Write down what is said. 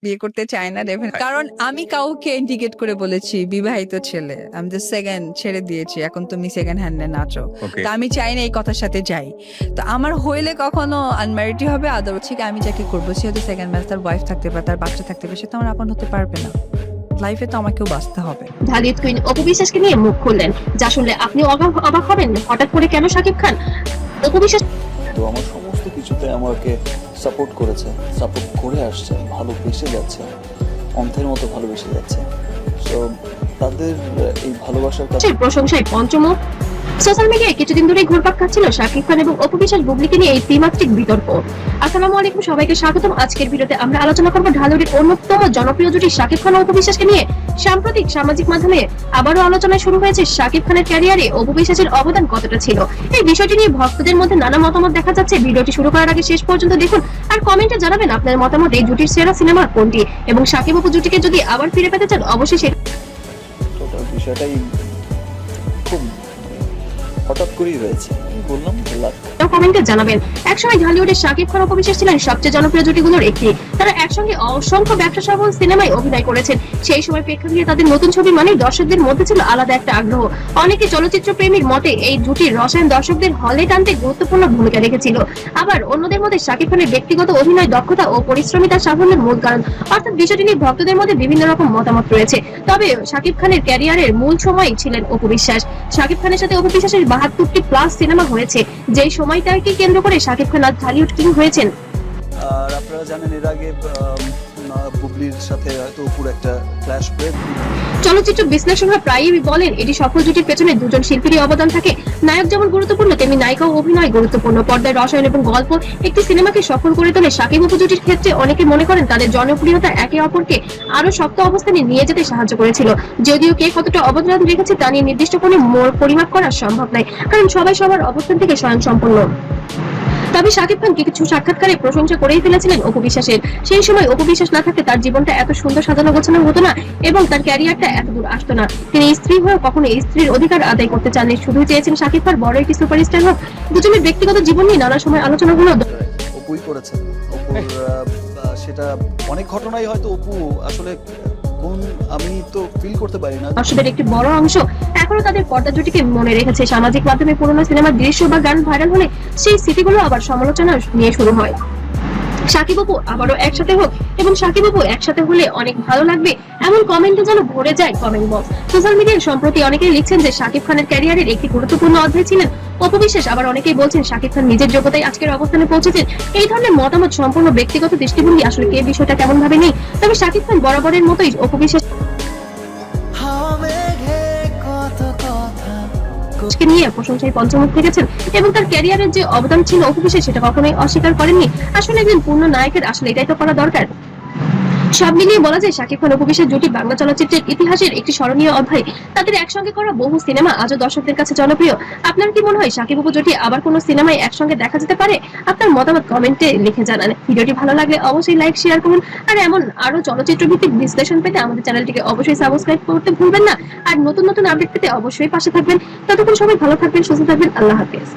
বিয়ে করতে চায় না ডেফিনেটলি, কারণ আমি কাউকে ইন্ডিকেট করে বলেছি বিবাহিত ছেলে, আমি দ্য সেকেন্ড ছেড়ে দিয়েছি, এখন তুমি সেকেন্ড হ্যান্ডে নাচো। Okay. তো আমি চাই না এই কথার সাথে যাই। তো আমার হইলে কখনো আনম্যারিডই হবে, আদার হচ্ছে কি আমি যাকে করবো সে হয়তো সেকেন্ড ম্যারেজ, তার ওয়াইফ থাকতে পারে, তার বাচ্চা থাকতে পারে, সে তো আমার আপন হতে পারবে না। লাইফে তো আমাকেও বাঁচতে হবে। ঢালিউড কুইন অপু বিশ্বাসকে নিয়ে মুখ খুললেন, যা শুনলে আপনি অবাক হবেন। হঠাৎ করে কেন শাকিব খান অপু বিশ্বাস তো আমার সমস্ত কিছুতে আমাকে সাপোর্ট করেছে, সাপোর্ট করে আসছে, ভালোবেসে যাচ্ছে, অন্থের মতো ভালোবেসে যাচ্ছে। সো তাদের এই ভালোবাসার কাছে এর প্রশংসায় পঞ্চমুখ। সোশ্যাল মিডিয়ায় কিছুদিন ধরেই ঘুরপাক খাচ্ছিল শাকিব খান এবং অপু বিশ্বাস বুবলিকে নিয়ে এই ত্রিমাত্রিক বিতর্ক। আসসালামু আলাইকুম, সবাইকে স্বাগতম। আজকের ভিডিওতে আমরা আলোচনা করব ঢালিউডের অন্যতম জনপ্রিয় জুটি শাকিব খান ও অপু বিশ্বাসকে নিয়ে। সাম্প্রতিক সামাজিক মাধ্যমে আবারও আলোচনায় শুরু হয়েছে শাকিব খানের ক্যারিয়ারে অপু বিশ্বাসের অবদান কতটা ছিল। এই বিষয়টি নিয়ে ভক্তদের মধ্যে নানা মতামত দেখা যাচ্ছে। ভিডিওটি শুরু করার আগে শেষ পর্যন্ত দেখুন আর কমেন্টে জানাবেন আপনার মতামত এই জুটির সেরা সিনেমা কোনটি, এবং শাকিব অপু জুটিকে যদি আবার ফিরে পেতে চান অবশ্যই টোটাল বিষয়টাই খুব হঠাৎ করেই হয়েছে, বললাম লাক। কমেন্টে জানাবেন। একসময় ঢালিউডের শাকিব খান অপু বিশ্বাস ছিলেন সবচেয়ে জনপ্রিয় জুটিগুলোর একটি। তারা একসঙ্গে অসংখ্য ব্যবসা সফল সিনেমায় অভিনয় করেছেন। সেই সময় প্রেক্ষাগৃহে তাদের নতুন ছবি মানেই দর্শকদের মধ্যে ছিল আলাদা একটা আগ্রহ। অনেকে চলচ্চিত্র প্রেমীর মতে এই জুটির রসায়ন দর্শকদের হলে টানতে গুরুত্বপূর্ণ ভূমিকা রেখেছিল। আবার অন্যদের মধ্যে শাকিব খানের ব্যক্তিগত অভিনয় দক্ষতা ও পরিশ্রমিতার সাফল্যের মূল কারণ। অর্থাৎ বিষয়টি নিয়ে ভক্তদের মধ্যে বিভিন্ন রকম মতামত রয়েছে। তবে শাকিব খানের ক্যারিয়ারের মূল সময়ই ছিলেন অপু বিশ্বাস। শাকিব খানের সাথে অপু বিশ্বাসের ৭২টি প্লাস সিনেমা হয়েছে, যেই সময়টাকে কেন্দ্র করে শাকিব খান আজ ঢালিউড কিং হয়েছেন। আর আপনারা জানেন এর আগে বুবলির সাথে হয়তো অপুর একটা ফ্ল্যাশ ব্রেক। চলচ্চিত্র বিশ্লেষকরা প্রায়ই বলেন এটি সফল জুটির পেছনে দুজন শিল্পীরই অবদান থাকে। নায়ক যেমন গুরুত্বপূর্ণ তেমনি নায়িকা ও অভিনয় গুরুত্বপূর্ণ। পর্দায় রসায়ন এবং গল্প একটি সিনেমাকে সফল করে তোলে। শাকিব অপু জুটির ক্ষেত্রে অনেকে মনে করেন তাদের জনপ্রিয়তা একে অপরকে আরো শক্ত অবস্থানে নিয়ে যেতে সাহায্য করেছিল। যদিও কে কতটা অবদান রেখেছে তা নিয়ে নির্দিষ্ট কোনো পরিমাপ করা সম্ভব নয়, কারণ সবাই সবার অবস্থান থেকে স্বয়ংসম্পূর্ণ। তবে শাকিব খান কিছু সাক্ষাৎকারে প্রশংসা করেই ফেলেছিলেন অপু বিশ্বাসের। সেই সময় অপু বিশ্বাস না থাকলে তার জীবনটা এত সুন্দর সাজানো গোছানো হতো না এবং তার ক্যারিয়ারটা এত দূর আসতো না। তিনি স্ত্রী হয়ে কখনো স্ত্রীর অধিকার আদায় করতে চাননি, শুধু চেয়েছেন শাকিব খান বড় একটি সুপারস্টার হোক। দুজনের ব্যক্তিগত জীবন নিয়ে নানা সময় আলোচনা হলো। অপুই করেছেন, অপুর সেটা অনেক ঘটনাই হয়তো অপু আসলে কোন আমি তো ফিল করতে পারি না। দর্শকদের একটি বড় অংশ এখনো তাদের পর্দা জুটিকে মনে রেখেছে। সামাজিক মাধ্যমে পুরোনো সিনেমার দৃশ্য বা গান ভাইরাল হলে সেই স্মৃতিগুলো আবার সমালোচনা নিয়ে শুরু হয়। শাকিব অপু আবারও একসাথে হোক এবং শাকিব অপু একসাথে হলে অনেক ভালো লাগবে, এমন কমেন্টে যেন ভরে যায় কমেন্ট বক্স। সোশ্যাল মিডিয়ায় সম্প্রতি অনেকেই লিখছেন যে শাকিব খানের ক্যারিয়ারের একটি গুরুত্বপূর্ণ অধ্যায় ছিলেন অপু বিশ্বাস। আবার অনেকেই বলছেন শাকিব খান নিজের যোগ্যতায় আজকের অবস্থানে পৌঁছেছেন। এই ধরনের মতামত সম্পূর্ণ ব্যক্তিগত দৃষ্টিভঙ্গি, আসলে কে বিষয়টা কেমন ভাবে নেই। তবে শাকিব খান বরাবরের মতোই অপু বিশ্বাস নিয়ে প্রশংসায় পঞ্চমুখ থেকেছেন এবং তার ক্যারিয়ারের যে অবদান ছিল অপু বিশ্বাস সেটা কখনোই অস্বীকার করেননি। আসলে একজন পূর্ণ নায়কের আসলে এটাই তো করা দরকার। সব মিলিয়ে বলা যায় শাকিব খান অপু বিশ্বাস জুটি বাংলা চলচ্চিত্রের ইতিহাসের একটি স্মরণীয় অধ্যায়। তাদের একসঙ্গে করা বহু সিনেমা আজও দর্শকদের কাছে জনপ্রিয়। আপনার কি মনে হয় শাকিব অপু জুটি আবার কোনো সিনেমায় একসঙ্গে দেখা যেতে পারে? আপনার মতামত কমেন্টে লিখে জানান। ভিডিওটি ভালো লাগলে অবশ্যই লাইক শেয়ার করুন। আর এমন আরো চলচ্চিত্র ভিত্তিক বিশ্লেষণ পেতে আমাদের চ্যানেলটিকে অবশ্যই সাবস্ক্রাইব করতে ভুলবেন না। আর নতুন নতুন আপডেট পেতে অবশ্যই পাশে থাকবেন। ততক্ষণ সবাই ভালো থাকবেন, সুস্থ থাকবেন। আল্লাহ হাফেজ।